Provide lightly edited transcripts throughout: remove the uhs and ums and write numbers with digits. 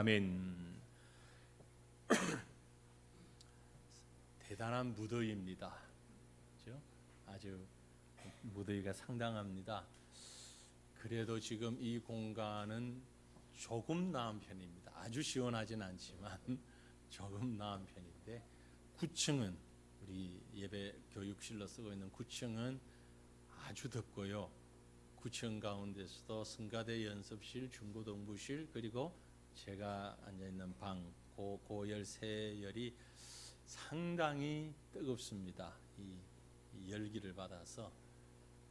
아멘. 대단한 무더위입니다. 그렇죠? 아주 무더위가 상당합니다. 그래도 지금 이 공간은 조금 나은 편입니다. 아주 시원하진 않지만 조금 나은 편인데 9층은 우리 예배 교육실로 쓰고 있는 9층은 아주 덥고요. 9층 가운데서도 성가대 연습실, 중고등부실, 그리고 제가 앉아있는 방, 고열 세열이 상당히 뜨겁습니다. 이 열기를 받아서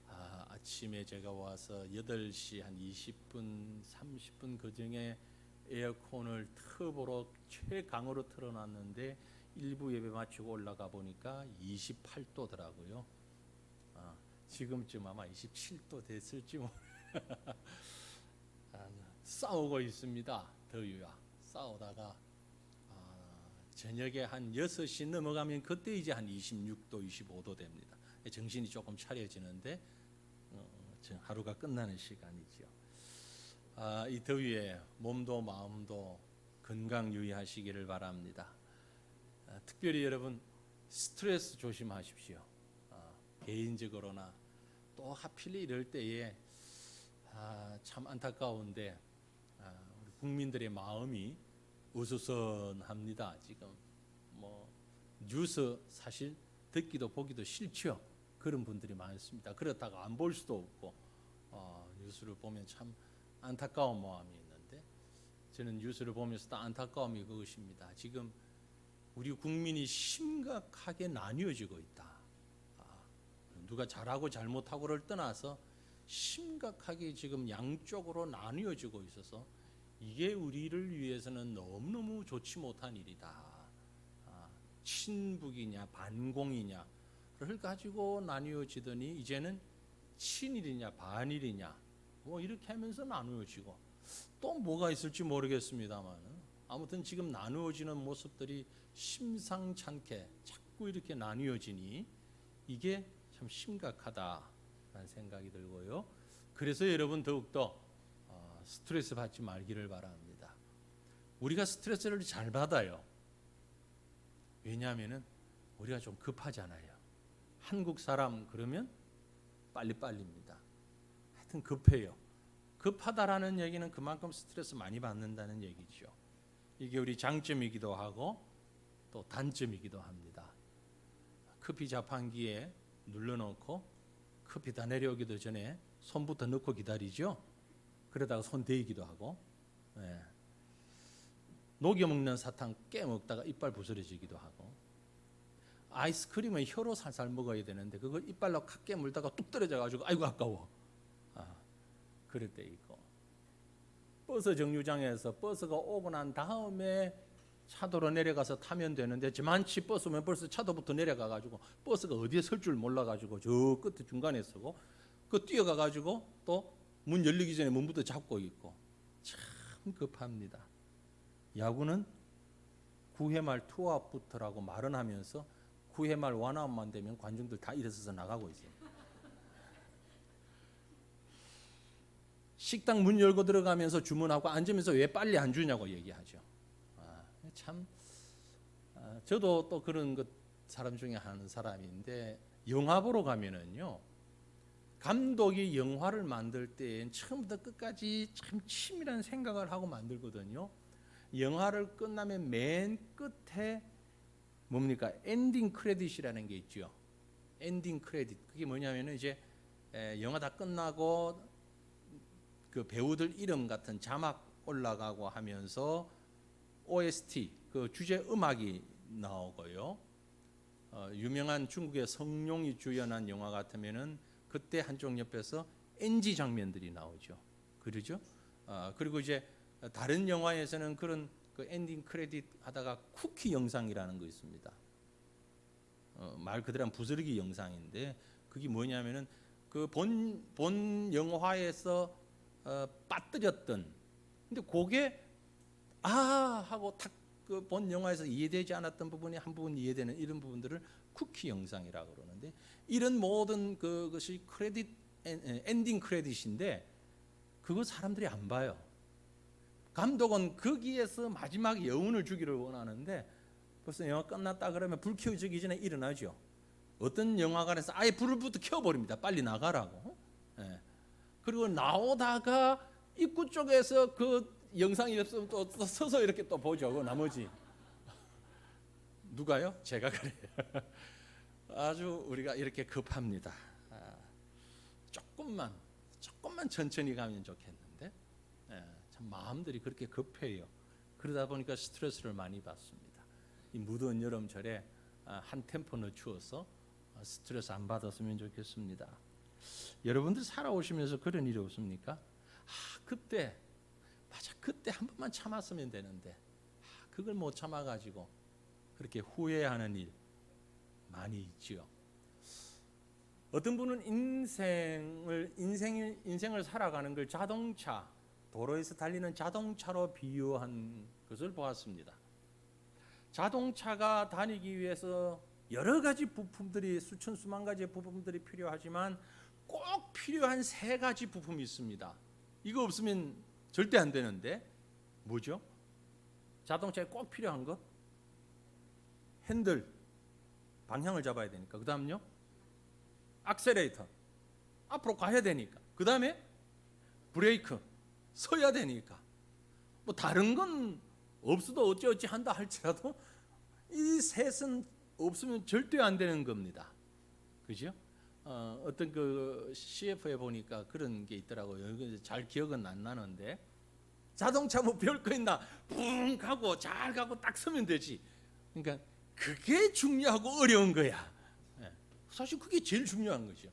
아침에 제가 와서 8시 한 20분, 30분 그중에 에어컨을 터보로 최강으로 틀어놨는데 일부 예배 마치고 올라가 보니까 28도더라고요. 지금쯤 아마 27도 됐을지 싸우고 있습니다. 더위와 싸우다가 저녁에 한 6시 넘어가면 그때 이제 한 26도, 25도 됩니다. 정신이 조금 차려지는데 하루가 끝나는 시간이죠. 이 더위에 몸도 마음도 건강 유의하시기를 바랍니다. 특별히 여러분 스트레스 조심하십시오. 개인적으로나 또 하필 이럴 때에 참 안타까운데 우리 국민들의 마음이 어수선합니다. 지금 뭐 뉴스 사실 듣기도 보기도 싫죠. 그런 분들이 많습니다. 그렇다고 안 볼 수도 없고 뉴스를 보면 참 안타까운 마음이 있는데 저는 뉴스를 보면서도 안타까움이 그것입니다. 지금 우리 국민이 심각하게 나뉘어지고 있다. 누가 잘하고 잘못하고를 떠나서 심각하게 지금 양쪽으로 나뉘어지고 있어서 이게 우리를 위해서는 너무너무 좋지 못한 일이다. 친북이냐 반공이냐를 가지고 나뉘어지더니 이제는 친일이냐 반일이냐 뭐 이렇게 하면서 나누어지고 또 뭐가 있을지 모르겠습니다만 아무튼 지금 나누어지는 모습들이 심상찮게 자꾸 이렇게 나뉘어지니 이게 참 심각하다라는 생각이 들고요. 그래서 여러분 더욱더 스트레스 받지 말기를 바랍니다. 우리가 스트레스를 잘 받아요. 왜냐하면 우리가 좀 급하잖아요. 한국 사람 그러면 빨리빨리입니다. 하여튼 급해요. 급하다라는 얘기는 그만큼 스트레스 많이 받는다는 얘기죠. 이게 우리 장점이기도 하고 또 단점이기도 합니다. 커피 자판기에 눌러놓고 커피 다 내려오기도 전에 손부터 넣고 기다리죠. 그러다가 손 데이기도 하고 녹여 먹는 사탕 깨먹다가 이빨 부스러지기도 하고 아이스크림은 혀로 살살 먹어야 되는데 그걸 이빨로 칵 깨물다가 뚝 떨어져가지고 아이고 아까워. 그럴 때 있고 버스 정류장에서 버스가 오고 난 다음에 차도로 내려가서 타면 되는데 저만치 버스면 벌써 차도부터 내려가가지고 버스가 어디에 설 줄 몰라가지고 저 끝에 중간에 서고 그 뛰어가가지고 또 문 열리기 전에 문부터 잡고 있고 참 급합니다. 야구는 9회 말 투아웃부터라고 말은 하면서 9회 말 원아웃만 되면 관중들 다 일어서서 나가고 있어요. 식당 문 열고 들어가면서 주문하고 앉으면서 왜 빨리 안 주냐고 얘기하죠. 참 저도 또 그런 것 사람 중에 한 사람인데 영화 보러 가면은요 감독이 영화를 만들 때엔 처음부터 끝까지 참 치밀한 생각을 하고 만들거든요. 영화를 끝나면 맨 끝에 뭡니까 엔딩 크레딧이라는 게 있죠. 엔딩 크레딧 그게 뭐냐면은 이제 영화 다 끝나고 그 배우들 이름 같은 자막 올라가고 하면서 OST 그 주제 음악이 나오고요. 유명한 중국의 성룡이 주연한 영화 같으면은 그때 한쪽 옆에서 NG 장면들이 나오죠. 그러죠? 그리고 이제 다른 영화에서는 그런 그 엔딩 크레딧 하다가 쿠키 영상이라는 거 있습니다. 말 그대로 부스러기 영상인데 그게 뭐냐면은 그 본 영화에서 빠뜨렸던 근데 그게 하고 탁 그 본 영화에서 이해되지 않았던 부분이 한 부분 이해되는 이런 부분들을 쿠키 영상이라고 그러는데 이런 모든 그것이 크레딧 엔딩 크레딧인데 그거 사람들이 안 봐요. 감독은 거기에서 마지막 여운을 주기를 원하는데 벌써 영화 끝났다 그러면 불 켜지기 전에 일어나죠. 어떤 영화관에서 아예 불부터 켜버립니다. 빨리 나가라고. 예. 그리고 나오다가 입구 쪽에서 그 영상이 없으면 또 서서 이렇게 또 보죠. 그 나머지 누가요? 제가 그래요. 아주 우리가 이렇게 급합니다. 조금만 천천히 가면 좋겠는데 참 마음들이 그렇게 급해요. 그러다 보니까 스트레스를 많이 받습니다. 이 무더운 여름철에 한 템포 늦추어서 스트레스 안 받았으면 좋겠습니다. 여러분들 살아오시면서 그런 일이 없습니까? 그때 한 번만 참았으면 되는데 그걸 못 참아가지고 그렇게 후회하는 일 많이 있지요. 어떤 분은 인생을 살아가는 걸 자동차, 도로에서 달리는 자동차로 비유한 것을 보았습니다. 자동차가 다니기 위해서 여러 가지 부품들이 수천 수만 가지의 부품들이 필요하지만 꼭 필요한 세 가지 부품이 있습니다. 이거 없으면 절대 안 되는데 뭐죠? 자동차에 꼭 필요한 거? 핸들, 방향을 잡아야 되니까. 그 다음요? 악셀레이터, 앞으로 가야 되니까. 그 다음에 브레이크, 서야 되니까. 뭐 다른 건 없어도 어찌어찌 한다 할지라도 이 셋은 없으면 절대 안 되는 겁니다. 그죠? 어떤 그 CF에 보니까 그런 게 있더라고요. 잘 기억은 안 나는데 자동차 뭐 별거 있나? 붕 가고 잘 가고 딱 서면 되지. 그러니까 그게 중요하고 어려운 거야. 사실 그게 제일 중요한 거죠.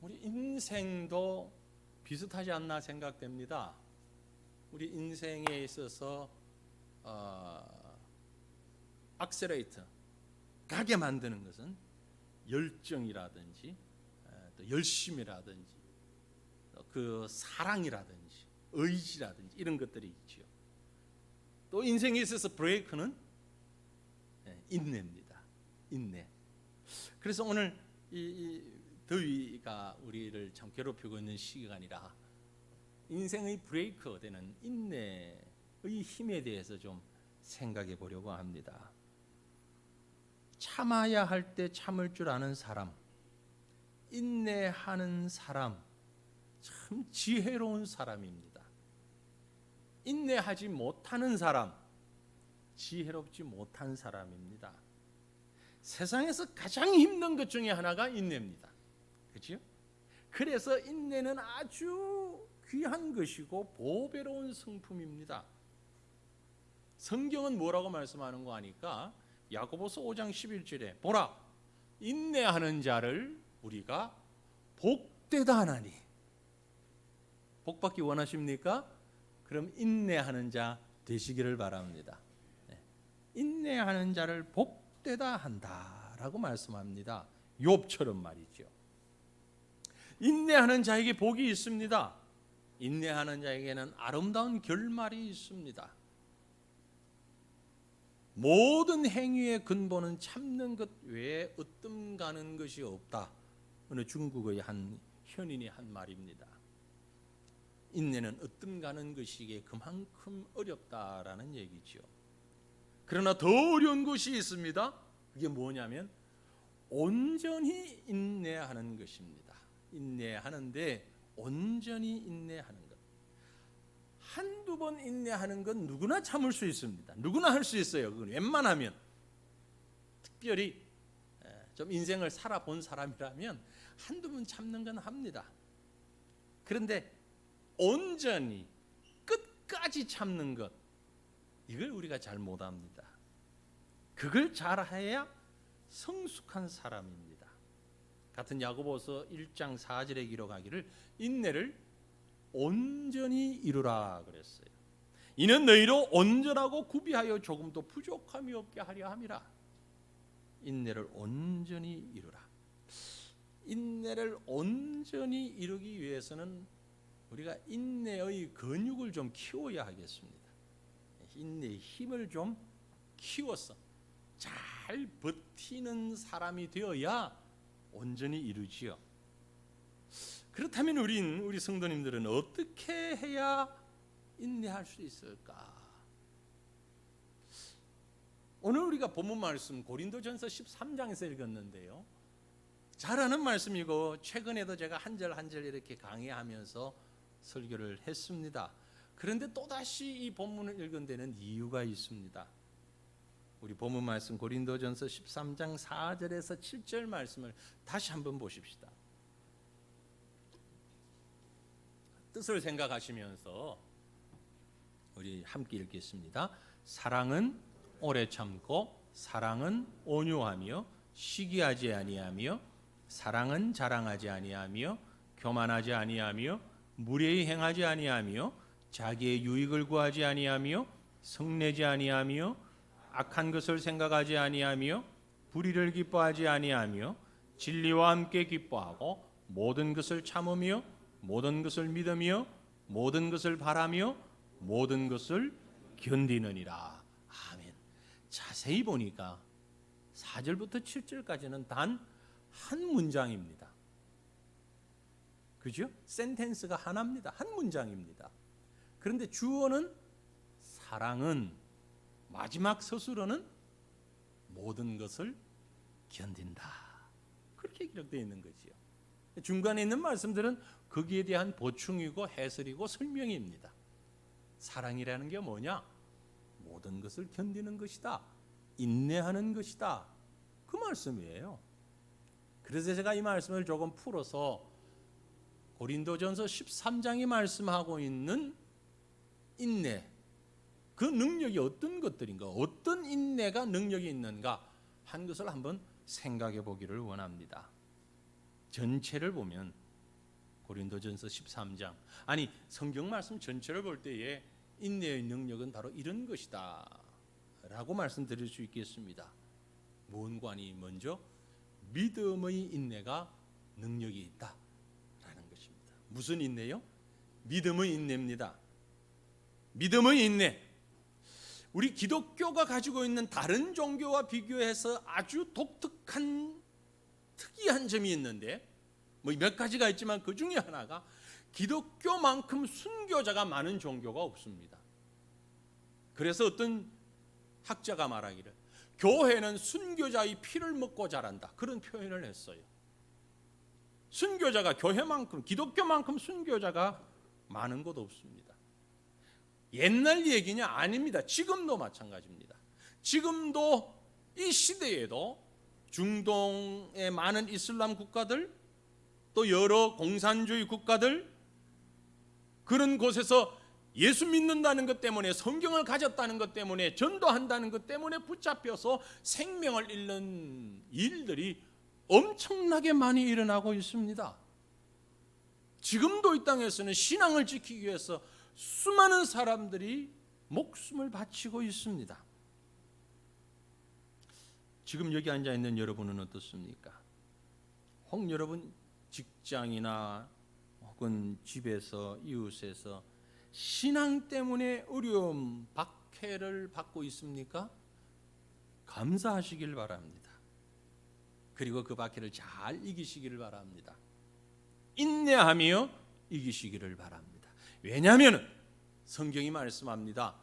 우리 인생도 비슷하지 않나 생각됩니다. 우리 인생에 있어서 악셀레이터 가게 만드는 것은 열정이라든지 또 열심이라든지 그 사랑이라든지 의지라든지 이런 것들이 있죠. 또 인생에 있어서 브레이크는 인내입니다. 인내. 그래서 오늘 이 더위가 우리를 참 괴롭히고 있는 시간이라 인생의 브레이크 되는 인내의 힘에 대해서 좀 생각해 보려고 합니다. 참아야 할 때 참을 줄 아는 사람, 인내하는 사람, 참 지혜로운 사람입니다. 인내하지 못하는 사람, 지혜롭지 못한 사람입니다. 세상에서 가장 힘든 것 중에 하나가 인내입니다. 그렇죠? 그래서 인내는 아주 귀한 것이고 보배로운 성품입니다. 성경은 뭐라고 말씀하는 거 아니까 야고보서 5장 11절에 보라 인내하는 자를 우리가 복되다 하나니. 복받기 원하십니까? 그럼 인내하는 자 되시기를 바랍니다. 인내하는 자를 복되다 한다라고 말씀합니다. 욥처럼 말이죠. 인내하는 자에게 복이 있습니다. 인내하는 자에게는 아름다운 결말이 있습니다. 모든 행위의 근본은 참는 것 외에 으뜸 가는 것이 없다. 어느 중국의 한 현인이 한 말입니다. 인내는 으뜸 가는 것이기에 그만큼 어렵다라는 얘기죠. 그러나 더 어려운 것이 있습니다. 그게 뭐냐면 온전히 인내하는 것입니다. 인내하는데 온전히 인내하는 것. 한두 번 인내하는 건 누구나 참을 수 있습니다. 누구나 할 수 있어요. 그건 웬만하면. 특별히 좀 인생을 살아본 사람이라면 한두 번 참는 건 합니다. 그런데 온전히 끝까지 참는 것, 이걸 우리가 잘 못합니다. 그걸 잘해야 성숙한 사람입니다. 같은 야고보서 1장 4절에 기록하기를 인내를 온전히 이루라 그랬어요. 이는 너희로 온전하고 구비하여 조금도 부족함이 없게 하려 함이라. 인내를 온전히 이루라. 인내를 온전히 이루기 위해서는 우리가 인내의 근육을 좀 키워야 하겠습니다. 인내의 힘을 좀 키워서 잘 버티는 사람이 되어야 온전히 이루지요. 그렇다면 우리 성도님들은 어떻게 해야 인내할 수 있을까? 오늘 우리가 본문 말씀 고린도전서 13장에서 읽었는데요. 잘 아는 말씀이고 최근에도 제가 한 절 한 절 이렇게 강의하면서 설교를 했습니다. 그런데 또다시 이 본문을 읽은 데는 이유가 있습니다. 우리 본문 말씀 고린도전서 13장 4절에서 7절 말씀을 다시 한번 보십시다. 뜻을 생각하시면서 우리 함께 읽겠습니다. 사랑은 오래 참고, 사랑은 온유하며 시기하지 아니하며, 사랑은 자랑하지 아니하며 교만하지 아니하며 무례히 행하지 아니하며 자기의 유익을 구하지 아니하며 성내지 아니하며 악한 것을 생각하지 아니하며 불의를 기뻐하지 아니하며 진리와 함께 기뻐하고 모든 것을 참으며 모든 것을 믿으며 모든 것을 바라며 모든 것을 견디느니라. 아멘. 자세히 보니까 4절부터 7절까지는 단 한 문장입니다. 그죠? 센텐스가 하나입니다. 한 문장입니다. 그런데 주어는 사랑은, 마지막 서술어는 모든 것을 견딘다. 그렇게 기록되어 있는 거지요. 중간에 있는 말씀들은 거기에 대한 보충이고 해설이고 설명입니다. 사랑이라는 게 뭐냐? 모든 것을 견디는 것이다. 인내하는 것이다. 그 말씀이에요. 그래서 제가 이 말씀을 조금 풀어서 고린도전서 13장이 말씀하고 있는 인내, 그 능력이 어떤 것들인가, 어떤 인내가 능력이 있는가 한 것을 한번 생각해 보기를 원합니다. 전체를 보면 고린도전서 13장, 아니 성경 말씀 전체를 볼 때에 인내의 능력은 바로 이런 것이다 라고 말씀드릴 수 있겠습니다. 무언관이 먼저 믿음의 인내가 능력이 있다라는 것입니다. 무슨 인내요? 믿음의 인내입니다. 믿음의 인내. 우리 기독교가 가지고 있는 다른 종교와 비교해서 아주 독특한 특이한 점이 있는데, 뭐 몇 가지가 있지만 그 중에 하나가 기독교만큼 순교자가 많은 종교가 없습니다. 그래서 어떤 학자가 말하기를 교회는 순교자의 피를 먹고 자란다, 그런 표현을 했어요. 순교자가 교회만큼, 기독교만큼 순교자가 많은 곳 없습니다. 옛날 얘기냐? 아닙니다. 지금도 마찬가지입니다. 지금도 이 시대에도 중동의 많은 이슬람 국가들, 또 여러 공산주의 국가들, 그런 곳에서 예수 믿는다는 것 때문에, 성경을 가졌다는 것 때문에, 전도한다는 것 때문에 붙잡혀서 생명을 잃는 일들이 엄청나게 많이 일어나고 있습니다. 지금도 이 땅에서는 신앙을 지키기 위해서 수많은 사람들이 목숨을 바치고 있습니다. 지금 여기 앉아 있는 여러분은 어떻습니까? 혹 여러분 직장이나 혹은 집에서, 이웃에서 신앙 때문에 어려움, 박해를 받고 있습니까? 감사하시길 바랍니다. 그리고 그 박해를 잘 이기시기를 바랍니다. 인내하며 이기시기를 바랍니다. 왜냐하면 성경이 말씀합니다.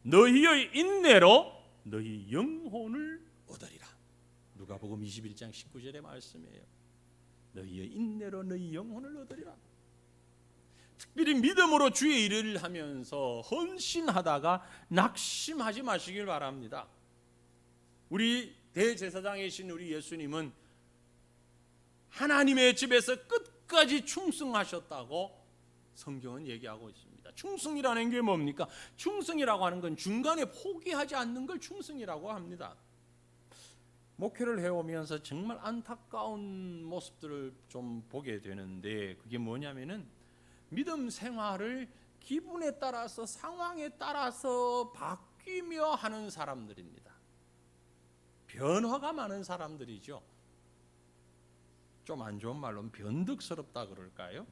너희의 인내로 너희 영혼을 얻으리라. 누가복음 21장 19절의 말씀이에요. 너희의 인내로 너희 영혼을 얻으리라. 특별히 믿음으로 주의 일을 하면서 헌신하다가 낙심하지 마시길 바랍니다. 우리 대제사장이신 우리 예수님은 하나님의 집에서 끝까지 충성하셨다고 성경은 얘기하고 있습니다. 충성이라는 게 뭡니까? 충성이라고 하는 건 중간에 포기하지 않는 걸 충성이라고 합니다. 목회를 해오면서 정말 안타까운 모습들을 좀 보게 되는데, 그게 뭐냐면은 믿음 생활을 기분에 따라서, 상황에 따라서 바뀌며 하는 사람들입니다. 변화가 많은 사람들이죠. 좀 안 좋은 말로는 변덕스럽다 그럴까요?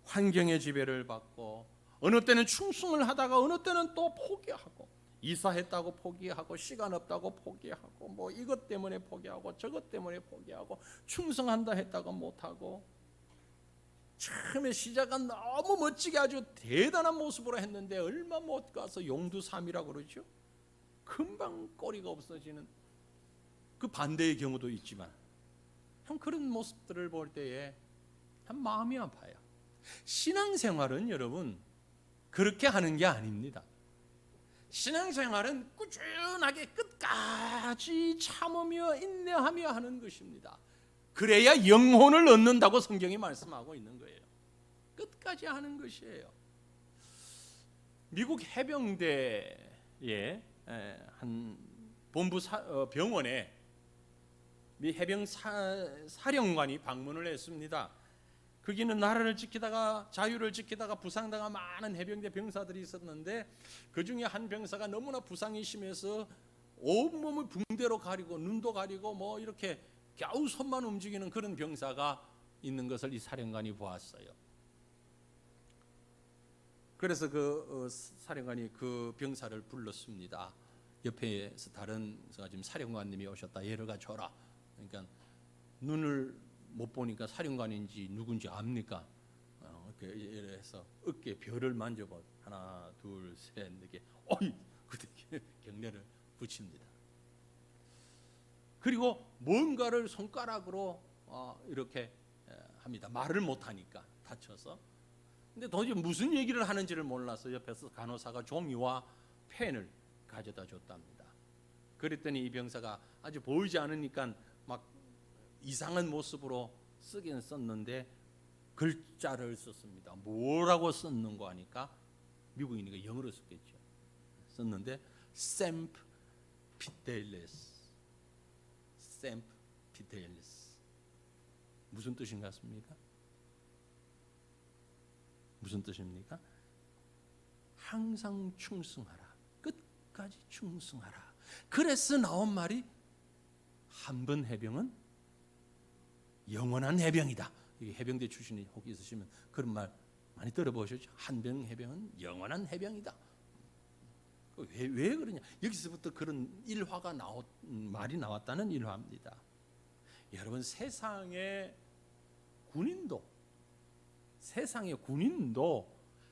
환경의 지배를 받고, 어느 때는 충성을 하다가 어느 때는 또 포기하고, 이사했다고 포기하고, 시간 없다고 포기하고, 뭐 이것 때문에 포기하고, 저것 때문에 포기하고, 충성한다 했다가 못하고, 처음에 시작은 너무 멋지게 아주 대단한 모습으로 했는데 얼마 못 가서 용두삼이라고 그러죠. 금방 꼬리가 없어지는 그 반대의 경우도 있지만 참 그런 모습들을 볼 때에 참 마음이 아파요. 신앙생활은 여러분 그렇게 하는 게 아닙니다. 신앙생활은 꾸준하게 끝까지 참으며 인내하며 하는 것입니다. 그래야 영혼을 얻는다고 성경이 말씀하고 있는 거예요. 끝까지 하는 것이에요. 미국 해병대의 한 본부 병원에 미 해병 사령관이 방문을 했습니다. 거기는 나라를 지키다가 자유를 지키다가 부상당한 많은 해병대 병사들이 있었는데 그 중에 한 병사가 너무나 부상이 심해서 온몸을 붕대로 가리고 눈도 가리고 뭐 이렇게 겨우 손만 움직이는 그런 병사가 있는 것을 이 사령관이 보았어요. 그래서 그 사령관이 그 병사를 불렀습니다. 옆에서 다른 지금 사령관님이 오셨다. 얘를 줘라. 그러니까 눈을 못 보니까 사령관인지 누군지 압니까? 이렇게 해서 어깨에 별을 만져봐. 하나, 둘, 셋, 네 개. 어이, 그때 경례를 붙입니다. 그리고 뭔가를 손가락으로 이렇게 합니다. 말을 못하니까 다쳐서. 근데 도저히 무슨 얘기를 하는지를 몰라서 옆에서 간호사가 종이와 펜을 가져다 줬답니다. 그랬더니 이 병사가 아주 보이지 않으니까 막 이상한 모습으로 쓰긴 썼는데 글자를 썼습니다. 뭐라고 썼는고 하니까 미국인이니까 영어로 썼겠죠. 썼는데 샘프 피델레스, 샘프 피델레스. 무슨 뜻인 것 같습니까? 무슨 뜻입니까? 항상 충성하라. 끝까지 충성하라. 그래서 나온 말이 한 번 해병은 영원한 해병이다. 해병대 출신이 혹 있으시면 그런 말 많이 들어보셨죠? 한병 해병은 영원한 해병이다. 왜 그러냐? 여기서부터 그런 일화가 말이 나왔다는 일화입니다. 여러분 세상의 군인도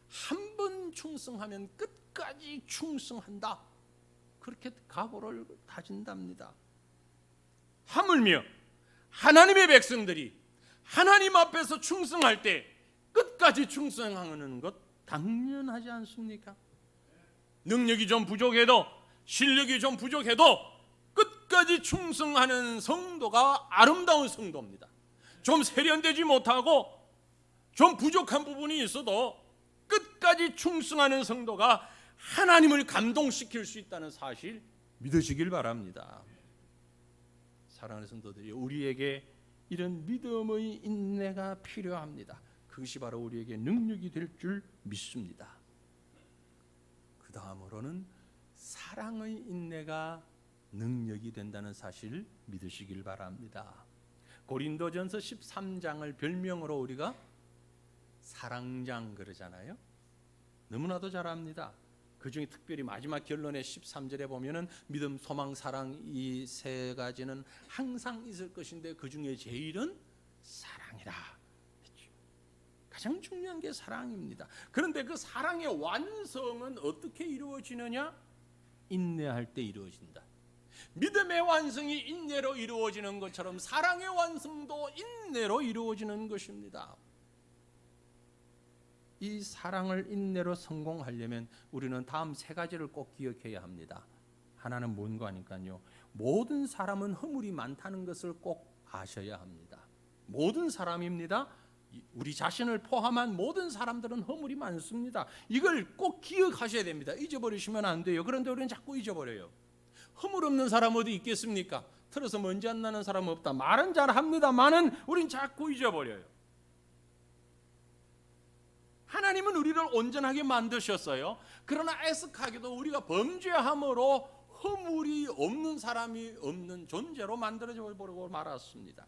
한 번 충성하면 끝까지 충성한다. 그렇게 각오를 다진답니다. 하물며 하나님의 백성들이 하나님 앞에서 충성할 때 끝까지 충성하는 것 당연하지 않습니까? 능력이 좀 부족해도 실력이 좀 부족해도 끝까지 충성하는 성도가 아름다운 성도입니다. 좀 세련되지 못하고 좀 부족한 부분이 있어도 끝까지 충성하는 성도가 하나님을 감동시킬 수 있다는 사실 믿으시길 바랍니다. 사랑하는 성도들이 우리에게 이런 믿음의 인내가 필요합니다. 그것이 바로 우리에게 능력이 될 줄 믿습니다. 그 다음으로는 사랑의 인내가 능력이 된다는 사실 믿으시길 바랍니다. 고린도전서 13장을 별명으로 우리가 사랑장 그러잖아요. 너무나도 잘 압니다. 그 중에 특별히 마지막 결론의 13절에 보면은 믿음, 소망, 사랑 이 세 가지는 항상 있을 것인데 그 중에 제일은 사랑이라 했죠. 가장 중요한 게 사랑입니다. 그런데 그 사랑의 완성은 어떻게 이루어지느냐? 인내할 때 이루어진다. 믿음의 완성이 인내로 이루어지는 것처럼 사랑의 완성도 인내로 이루어지는 것입니다. 이 사랑을 인내로 성공하려면 우리는 다음 세 가지를 꼭 기억해야 합니다. 하나는 뭔가 하니까요. 모든 사람은 허물이 많다는 것을 꼭 아셔야 합니다. 모든 사람입니다. 우리 자신을 포함한 모든 사람들은 허물이 많습니다. 이걸 꼭 기억하셔야 됩니다. 잊어버리시면 안 돼요. 그런데 우리는 자꾸 잊어버려요. 허물 없는 사람 어디 있겠습니까? 틀어서 먼지 안 나는 사람 없다. 말은 잘합니다만은 우린 자꾸 잊어버려요. 하나님은 우리를 온전하게 만드셨어요. 그러나 애석하게도 우리가 범죄함으로 허물이 없는 사람이 없는 존재로 만들어져 버리고 말았습니다.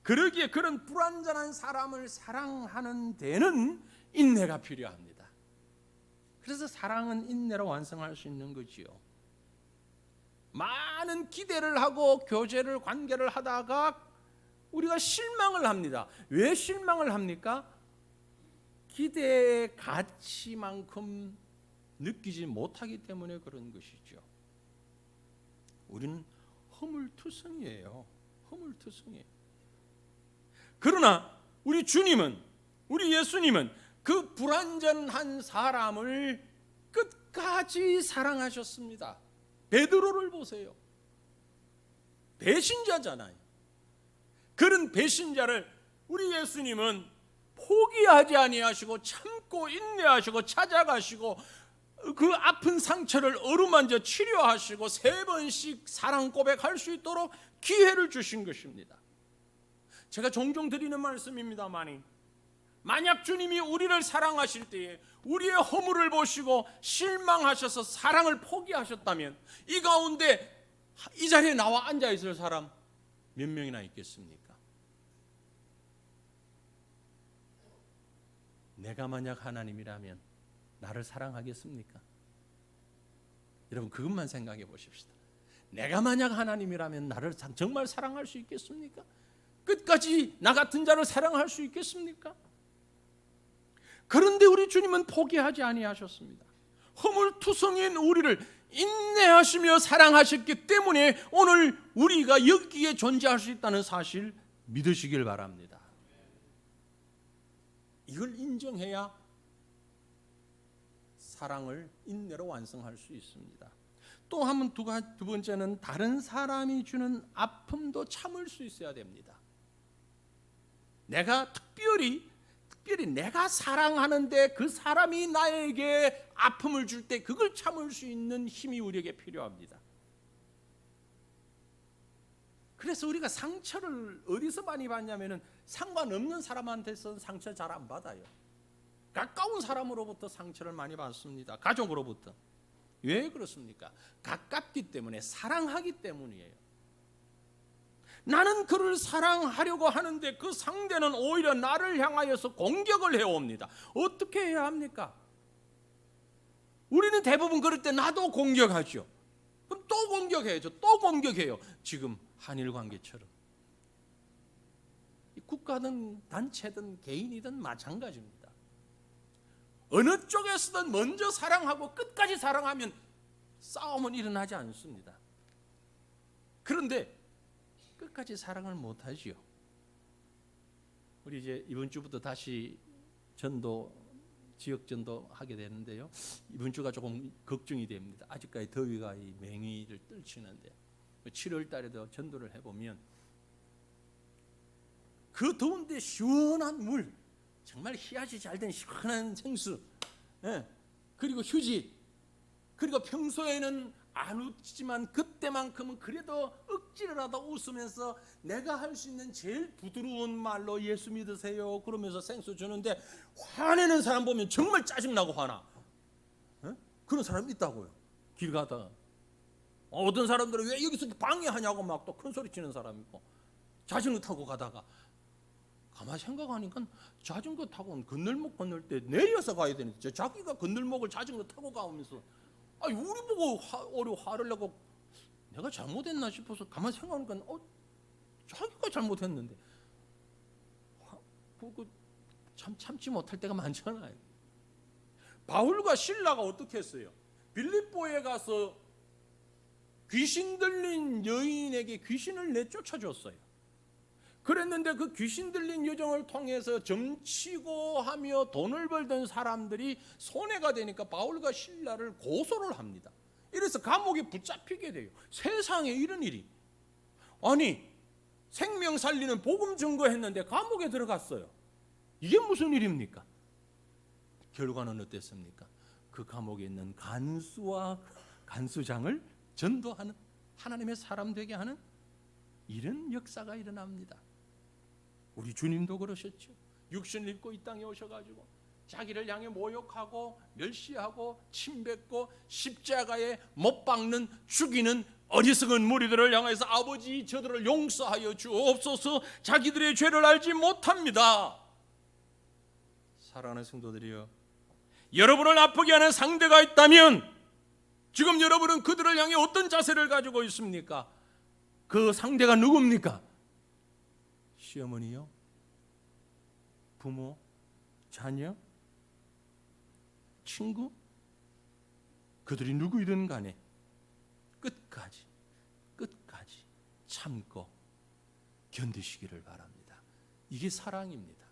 그러기에 그런 불완전한 사람을 사랑하는 데는 인내가 필요합니다. 그래서 사랑은 인내로 완성할 수 있는 거지요. 많은 기대를 하고 교제를 관계를 하다가 우리가 실망을 합니다. 왜 실망을 합니까? 기대의 가치만큼 느끼지 못하기 때문에 그런 것이죠. 우리는 허물투성이에요. 허물투성이에요. 그러나 우리 주님은, 우리 예수님은 그 불완전한 사람을 끝까지 사랑하셨습니다. 베드로를 보세요. 배신자잖아요. 그런 배신자를 우리 예수님은 포기하지 아니하시고 참고 인내하시고 찾아가시고 그 아픈 상처를 어루만져 치료하시고 3번씩 사랑 고백할 수 있도록 기회를 주신 것입니다. 제가 종종 드리는 말씀입니다만이, 만약 주님이 우리를 사랑하실 때에 우리의 허물을 보시고 실망하셔서 사랑을 포기하셨다면 이 가운데 이 자리에 나와 앉아 있을 사람 몇 명이나 있겠습니까? 내가 만약 하나님이라면 나를 사랑하겠습니까? 여러분, 그것만 생각해 보십시다. 내가 만약 하나님이라면 나를 정말 사랑할 수 있겠습니까? 끝까지 나 같은 자를 사랑할 수 있겠습니까? 그런데 우리 주님은 포기하지 아니하셨습니다. 허물투성인 우리를 인내하시며 사랑하셨기 때문에 오늘 우리가 여기에 존재할 수 있다는 사실 믿으시길 바랍니다. 이걸 인정해야 사랑을 인내로 완성할 수 있습니다. 또 한 번 두 번째는 다른 사람이 주는 아픔도 참을 수 있어야 됩니다. 내가 특별히 내가 사랑하는데 그 사람이 나에게 아픔을 줄 때 그걸 참을 수 있는 힘이 우리에게 필요합니다. 그래서 우리가 상처를 어디서 많이 받냐면은 상관없는 사람한테서 상처 잘 안 받아요. 가까운 사람으로부터 상처를 많이 받습니다. 가족으로부터. 왜 그렇습니까? 가깝기 때문에, 사랑하기 때문이에요. 나는 그를 사랑하려고 하는데 그 상대는 오히려 나를 향하여서 공격을 해옵니다. 어떻게 해야 합니까? 우리는 대부분 그럴 때 나도 공격하죠. 그럼 또 공격해야죠. 또 공격해요. 지금 한일 관계처럼. 국가든 단체든 개인이든 마찬가지입니다. 어느 쪽에서든 먼저 사랑하고 끝까지 사랑하면 싸움은 일어나지 않습니다. 그런데 끝까지 사랑을 못하지요. 우리 이제 이번 주부터 다시 전도, 지역 전도 하게 되는데요. 이번 주가 조금 걱정이 됩니다. 아직까지 더위가 이 맹위를 떨치는데 7월 달에도 전도를 해보면 그 더운데 시원한 물, 정말 희아지 잘된 시원한 생수, 그리고 휴지, 그리고 평소에는 안 웃지만 그때만큼은 그래도 억지로라도 웃으면서 내가 할 수 있는 제일 부드러운 말로 예수 믿으세요 그러면서 생수 주는데 화내는 사람 보면 정말 짜증나고 화나. 그런 사람 있다고요. 길 가다가 어떤 사람들은 왜 여기서 방해하냐고 막 또 큰 소리 치는 사람 있고, 자전거 타고 가다가 가만히 생각하니까 자전거 타고 건널목 건널 때 내려서 가야 되는데 자기가 건널목을 자전거 타고 가면서 우리 보고 화를 내고 내가 잘못했나 싶어서 가만히 생각하니까 자기가 잘못했는데 참지 못할 때가 많잖아요. 바울과 실라가 어떻게 했어요? 빌립보에 가서 귀신 들린 여인에게 귀신을 내쫓아줬어요. 그랬는데 그 귀신 들린 여정을 통해서 점치고 하며 돈을 벌던 사람들이 손해가 되니까 바울과 실라를 고소를 합니다. 이래서 감옥에 붙잡히게 돼요. 세상에 이런 일이. 아니, 생명 살리는 복음 증거했는데 감옥에 들어갔어요. 이게 무슨 일입니까? 결과는 어땠습니까? 그 감옥에 있는 간수와 간수장을 전도하는, 하나님의 사람 되게 하는 이런 역사가 일어납니다. 우리 주님도 그러셨죠. 육신을 입고 이 땅에 오셔가지고 자기를 향해 모욕하고 멸시하고 침뱉고 십자가에 못 박는, 죽이는 어리석은 무리들을 향해서 아버지 저들을 용서하여 주옵소서, 자기들의 죄를 알지 못합니다. 사랑하는 성도들이여, 여러분을 아프게 하는 상대가 있다면 지금 여러분은 그들을 향해 어떤 자세를 가지고 있습니까? 그 상대가 누굽니까? 시어머니요, 부모, 자녀, 친구, 그들이 누구이든 간에 끝까지 참고 견디시기를 바랍니다. 이게 사랑입니다.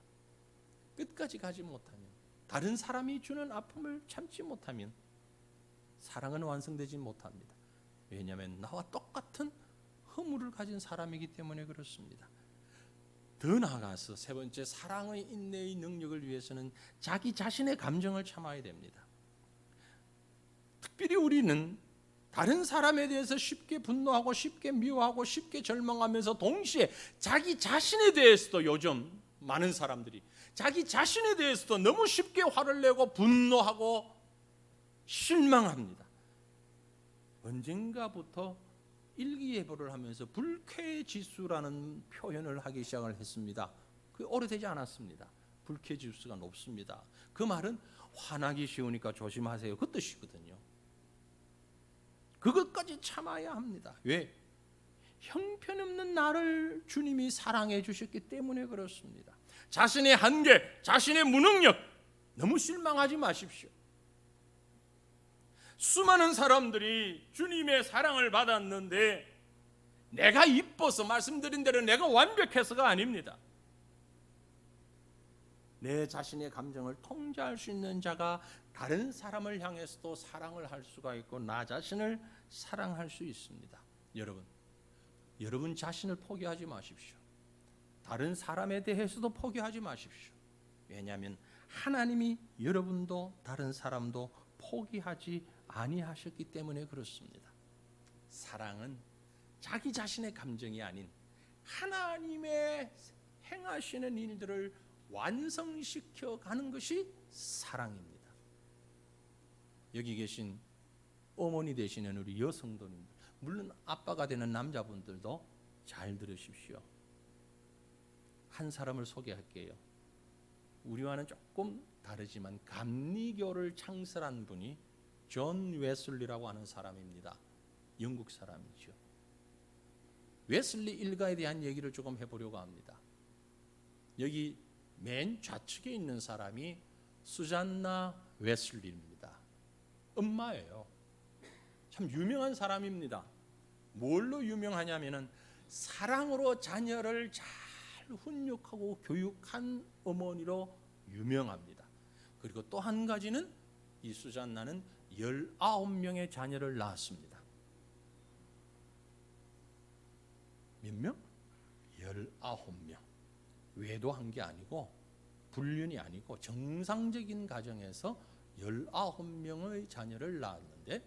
끝까지 가지 못하면, 다른 사람이 주는 아픔을 참지 못하면 사랑은 완성되지 못합니다. 왜냐하면 나와 똑같은 허물을 가진 사람이기 때문에 그렇습니다. 더 나아가서 세 번째, 사랑의 인내의 능력을 위해서는 자기 자신의 감정을 참아야 됩니다. 특별히 우리는 다른 사람에 대해서 쉽게 분노하고 쉽게 미워하고 쉽게 절망하면서 동시에 자기 자신에 대해서도 요즘 많은 사람들이 자기 자신에 대해서도 너무 쉽게 화를 내고 분노하고 실망합니다. 언젠가부터 일기예보를 하면서 불쾌지수라는 표현을 하기 시작을 했습니다. 그게 오래되지 않았습니다. 불쾌지수가 높습니다. 그 말은 화나기 쉬우니까 조심하세요, 그 뜻이거든요. 그것까지 참아야 합니다. 왜? 형편없는 나를 주님이 사랑해 주셨기 때문에 그렇습니다. 자신의 한계, 자신의 무능력 너무 실망하지 마십시오. 수많은 사람들이 주님의 사랑을 받았는데 내가 이뻐서, 말씀드린 대로 내가 완벽해서가 아닙니다. 내 자신의 감정을 통제할 수 있는 자가 다른 사람을 향해서도 사랑을 할 수가 있고 나 자신을 사랑할 수 있습니다. 여러분 자신을 포기하지 마십시오. 다른 사람에 대해서도 포기하지 마십시오. 왜냐하면 하나님이 여러분도 다른 사람도 포기하지 아니하셨기 때문에 그렇습니다. 사랑은 자기 자신의 감정이 아닌 하나님의 행하시는 일들을 완성시켜 가는 것이 사랑입니다. 여기 계신 어머니 되시는 우리 여성들입니다. 물론 아빠가 되는 남자분들도 잘 들으십시오. 한 사람을 소개할게요. 우리와는 조금 다르지만 감리교를 창설한 분이 존 웨슬리라고 하는 사람입니다. 영국 사람이죠. 웨슬리 일가에 대한 얘기를 조금 해보려고 합니다. 여기 맨 좌측에 있는 사람이 수잔나 웨슬리입니다. 엄마예요. 참 유명한 사람입니다. 뭘로 유명하냐면은 사랑으로 자녀를 잘 훈육하고 교육한 어머니로 유명합니다. 그리고 또 한 가지는 이 수잔나는 19명의 자녀를 낳았습니다. 몇 명? 19명. 외도한 게 아니고 불륜이 아니고 정상적인 가정에서 19명의 자녀를 낳았는데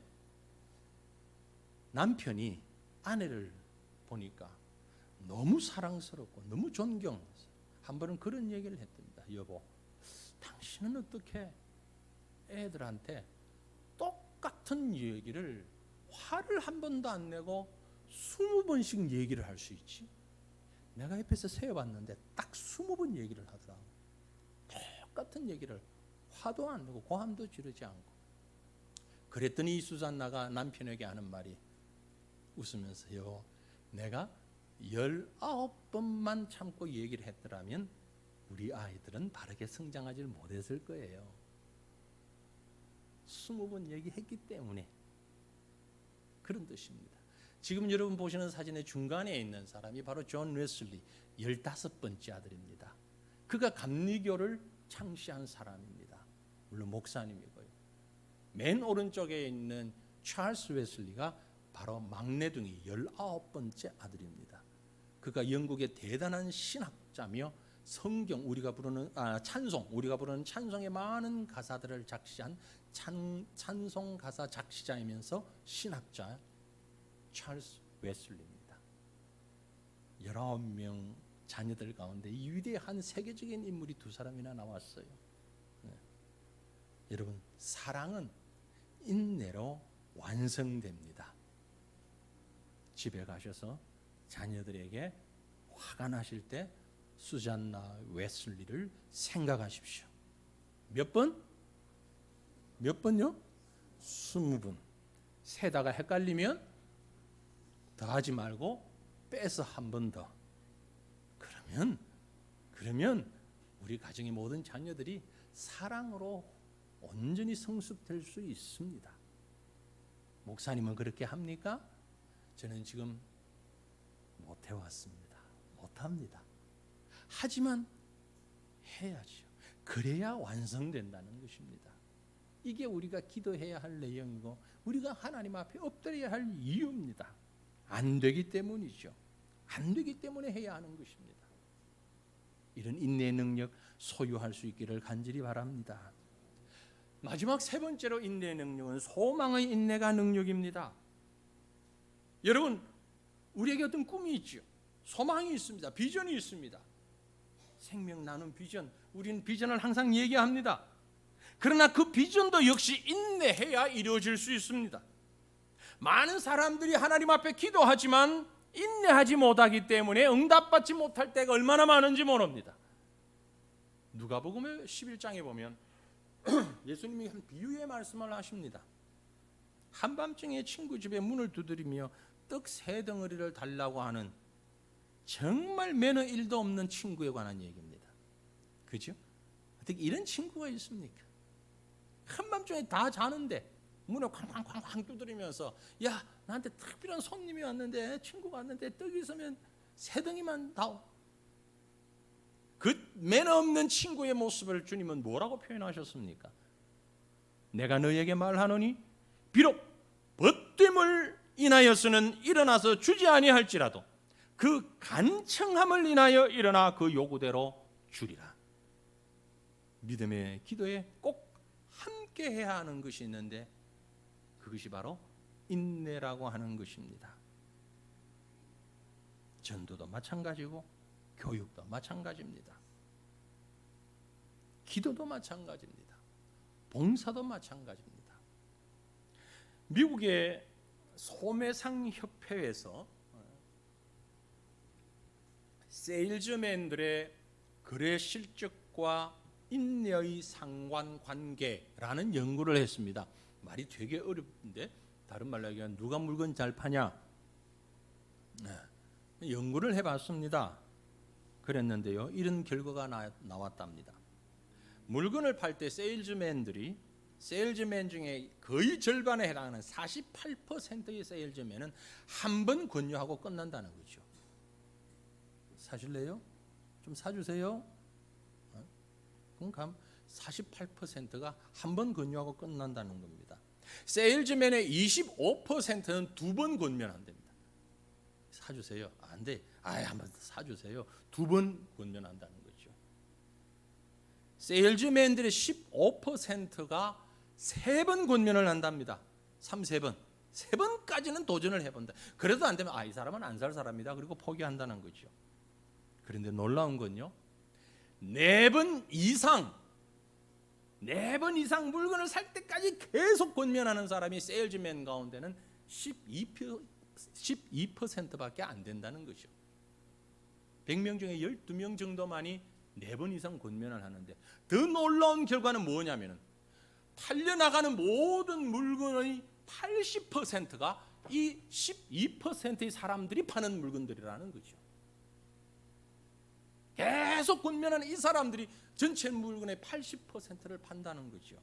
남편이 아내를 보니까 너무 사랑스럽고 너무 존경해서 한 번은 그런 얘기를 했답니다. 여보, 당신은 어떻게 애들한테 똑같은 얘기를 화를 한 번도 안 내고 20번씩 얘기를 할 수 있지? 내가 옆에서 세어봤는데 딱 20번 얘기를 하더라고. 똑같은 얘기를 화도 안 내고 고함도 지르지 않고. 그랬더니 이 수잔나가 남편에게 하는 말이 웃으면서요, 내가 19번만 참고 얘기를 했더라면 우리 아이들은 바르게 성장하지 못했을 거예요. 20번 얘기했기 때문에. 그런 뜻입니다. 지금 여러분 보시는 사진의 중간에 있는 사람이 바로 존 웨슬리 15번째 아들입니다. 그가 감리교를 창시한 사람입니다. 물론 목사님이고요. 맨 오른쪽에 있는 찰스 웨슬리가 바로 막내둥이 19번째 아들입니다. 그가 영국의 대단한 신학자며 성경 우리가 부르는 우리가 부르는 찬송의 많은 가사들을 작시한 찬송 가사 작시자이면서 신학자 찰스 웨슬리입니다. 19명 자녀들 가운데 이 위대한 세계적인 인물이 두 사람이나 나왔어요. 네. 여러분, 사랑은 인내로 완성됩니다. 집에 가셔서 자녀들에게 화가 나실 때 수잔나 웨슬리를 생각하십시오. 몇 번? 몇 번요? 20번. 세다가 헷갈리면 더 하지 말고 빼서 한 번 더. 그러면 그러면 우리 가정의 모든 자녀들이 사랑으로 온전히 성숙될 수 있습니다. 목사님은 그렇게 합니까? 저는 지금 못 해왔습니다. 못합니다. 하지만 해야죠. 그래야 완성된다는 것입니다. 이게 우리가 기도해야 할 내용이고 우리가 하나님 앞에 엎드려야 할 이유입니다. 안 되기 때문이죠. 안 되기 때문에 해야 하는 것입니다. 이런 인내의 능력 소유할 수 있기를 간절히 바랍니다. 마지막 세 번째로 인내의 능력은 소망의 인내가 능력입니다. 여러분, 우리에게 어떤 꿈이 있죠. 소망이 있습니다. 비전이 있습니다. 생명 나눔 비전, 우리는 비전을 항상 얘기합니다. 그러나 그 비전도 역시 인내해야 이루어질 수 있습니다. 많은 사람들이 하나님 앞에 기도하지만 인내하지 못하기 때문에 응답받지 못할 때가 얼마나 많은지 모릅니다. 누가복음 11장에 보면 예수님이 한 비유의 말씀을 하십니다. 한밤중에 친구 집에 문을 두드리며 떡 3덩어리를 달라고 하는 정말 매너 1도 없는 친구에 관한 얘기입니다. 그죠? 어떻게 이런 친구가 있습니까? 한밤중에 다 자는데 문을 쾅쾅쾅쾅 두드리면서 야, 나한테 특별한 손님이 왔는데, 친구가 왔는데 떡이 있으면 3덩이만 다오. 그 매너 없는 친구의 모습을 주님은 뭐라고 표현하셨습니까? 내가 너에게 말하노니 비록 벗됨을 인하여서는 일어나서 주지 아니할지라도 그 간청함을 인하여 일어나 그 요구대로 주리라. 믿음의 기도에 꼭 함께 해야 하는 것이 있는데 그것이 바로 인내라고 하는 것입니다. 전도도 마찬가지고 교육도 마찬가지입니다. 기도도 마찬가지입니다. 봉사도 마찬가지입니다. 미국의 소매상 협회에서 세일즈맨들의 거래 실적과 인내의 상관관계라는 연구를 했습니다. 말이 되게 어렵은데 다른 말로 얘기하면 누가 물건 잘 파냐? 연구를 해봤습니다. 그랬는데요, 이런 결과가 나왔답니다. 물건을 팔 때 세일즈맨 중에 거의 절반에 해당하는 48%의 세일즈맨은 한 번 권유하고 끝난다는 거죠. 사실래요? 좀 사주세요. 그럼 48%가 한 번 권유하고 끝난다는 겁니다. 세일즈맨의 25%는 2번 권면한답니다. 사주세요. 안 돼. 한번 사주세요. 2번 권면한다는 거죠. 세일즈맨들의 15%가 3번 권면을 한답니다. 3번. 3번까지는 도전을 해본다. 그래도 안 되면 이 사람은 안 살 사람이다. 그리고 포기한다는 거죠. 그런데 놀라운 건요, 4번 이상 물건을 살 때까지 계속 권면하는 사람이 세일즈맨 가운데는 12%밖에 안 된다는 거죠. 100명 중에 12명 정도만이 4번 이상 권면을 하는데, 더 놀라운 결과는 뭐냐면은 팔려나가는 모든 물건의 80%가 이 12%의 사람들이 파는 물건들이라는 거죠. 계속 권면하는 이 사람들이 전체 물건의 80%를 판다는 거죠.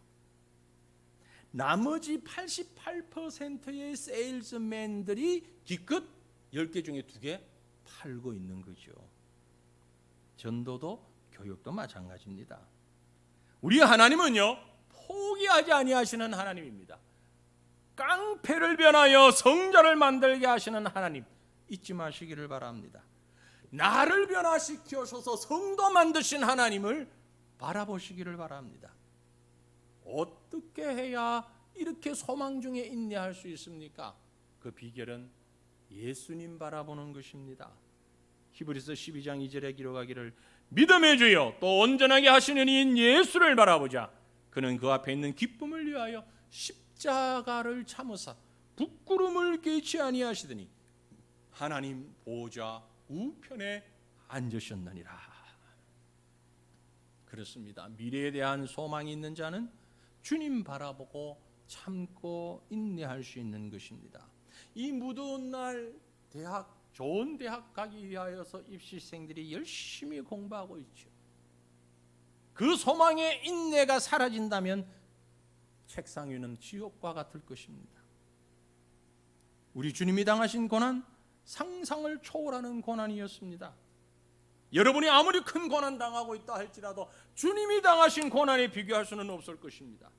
나머지 88%의 세일즈맨들이 기껏 10개 중에 2개 팔고 있는 거죠. 전도도 교육도 마찬가지입니다. 우리 하나님은요, 포기하지 아니하시는 하나님입니다. 깡패를 변하여 성자를 만들게 하시는 하나님 잊지 마시기를 바랍니다. 나를 변화시켜셔서 성도 만드신 하나님을 바라보시기를 바랍니다. 어떻게 해야 이렇게 소망 중에 인내할 수 있습니까? 그 비결은 예수님 바라보는 것입니다. 히브리서 12장 2절에 기록하기를 믿음의 주여 또 온전하게 하시는 이인 예수를 바라보자. 그는 그 앞에 있는 기쁨을 위하여 십자가를 참으사 부끄러움을 깨치 아니하시더니 하나님 보좌 우편에 앉으셨느니라. 그렇습니다. 미래에 대한 소망이 있는 자는 주님 바라보고 참고 인내할 수 있는 것입니다. 이 무더운 날 대학 좋은 대학 가기 위하여서 입시생들이 열심히 공부하고 있죠. 그 소망의 인내가 사라진다면 책상 위는 지옥과 같을 것입니다. 우리 주님이 당하신 고난, 상상을 초월하는 고난이었습니다. 여러분이 아무리 큰 고난 당하고 있다 할지라도 주님이 당하신 고난에 비교할 수는 없을 것입니다.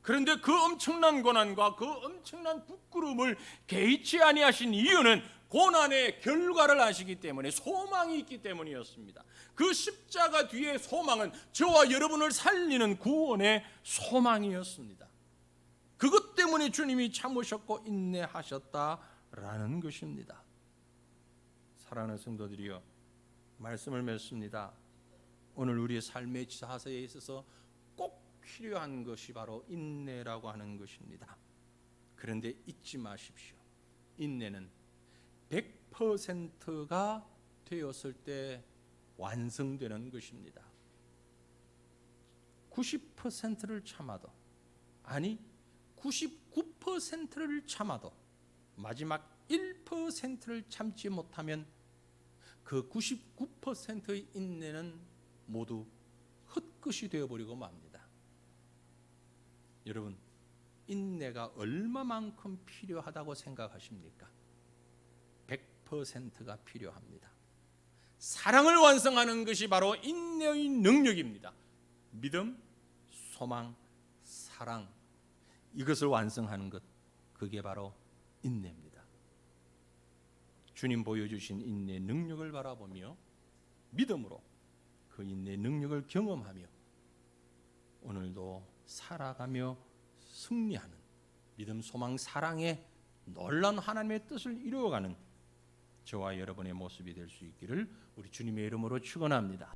그런데 그 엄청난 고난과 그 엄청난 부끄러움을 개의치 아니하신 이유는 고난의 결과를 아시기 때문에, 소망이 있기 때문이었습니다. 그 십자가 뒤의 소망은 저와 여러분을 살리는 구원의 소망이었습니다. 그것 때문에 주님이 참으셨고 인내하셨다라는 것입니다. 사랑하는 성도들이여, 말씀을 맺습니다. 오늘 우리의 삶의 자세에 있어서 꼭 필요한 것이 바로 인내라고 하는 것입니다. 그런데 잊지 마십시오. 인내는 100%가 되었을 때 완성되는 것입니다. 90%를 참아도, 아니 99%를 참아도 마지막 1%를 참지 못하면 그 99%의 인내는 모두 헛것이 되어버리고 맙니다. 여러분, 인내가 얼마만큼 필요하다고 생각하십니까? 100%가 필요합니다. 사랑을 완성하는 것이 바로 인내의 능력입니다. 믿음, 소망, 사랑, 이것을 완성하는 것, 그게 바로 인내입니다. 주님 보여주신 인내 능력을 바라보며 믿음으로 그 인내 능력을 경험하며 오늘도 살아가며 승리하는 믿음, 소망, 사랑의 놀라운 하나님의 뜻을 이루어가는 저와 여러분의 모습이 될 수 있기를 우리 주님의 이름으로 축원합니다.